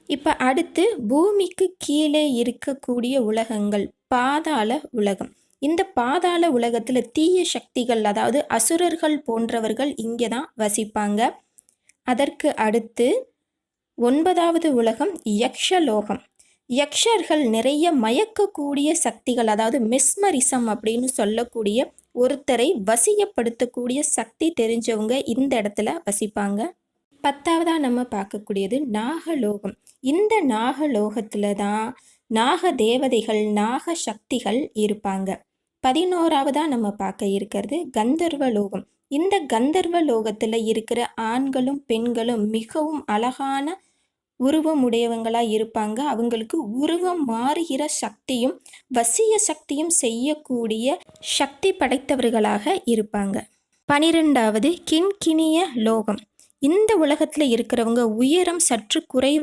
இப்போ அடுத்து பூமிக்கு கீழே இருக்கக்கூடிய உலகங்கள், பாதாள உலகம். இந்த பாதாள உலகத்தில் தீய சக்திகள், அதாவது அசுரர்கள் போன்றவர்கள் இங்கே தான் வசிப்பாங்க. அதற்கு அடுத்து 9வது உலகம் யக்ஷலோகம். யக்ஷர்கள் நிறைய மயக்கக்கூடிய சக்திகள், அதாவது மெஸ்மரிசம் அப்படின்னு சொல்லக்கூடிய ஒருத்தரை வசியப்படுத்தக்கூடிய சக்தி தெரிஞ்சவங்க இந்த இடத்துல வசிப்பாங்க. 10வதா நம்ம பார்க்கக்கூடியது நாகலோகம். இந்த நாகலோகத்தில் தான் நாக தேவதைகள், நாக சக்திகள் இருப்பாங்க. 11வதா நம்ம பார்க்க இருக்கிறது கந்தர்வலோகம். இந்த கந்தர்வலோகத்தில் இருக்கிற ஆண்களும் பெண்களும் மிகவும் அழகான உருவம் உடையவங்களாக இருப்பாங்க. அவங்களுக்கு உருவம் மாறுகிற சக்தியும் வசிய சக்தியும் செய்யக்கூடிய சக்தி படைத்தவர்களாக இருப்பாங்க. 12வது கிண்கிணிய லோகம். இந்த உலகத்தில் இருக்கிறவங்க உயரம் சற்று குறைவாக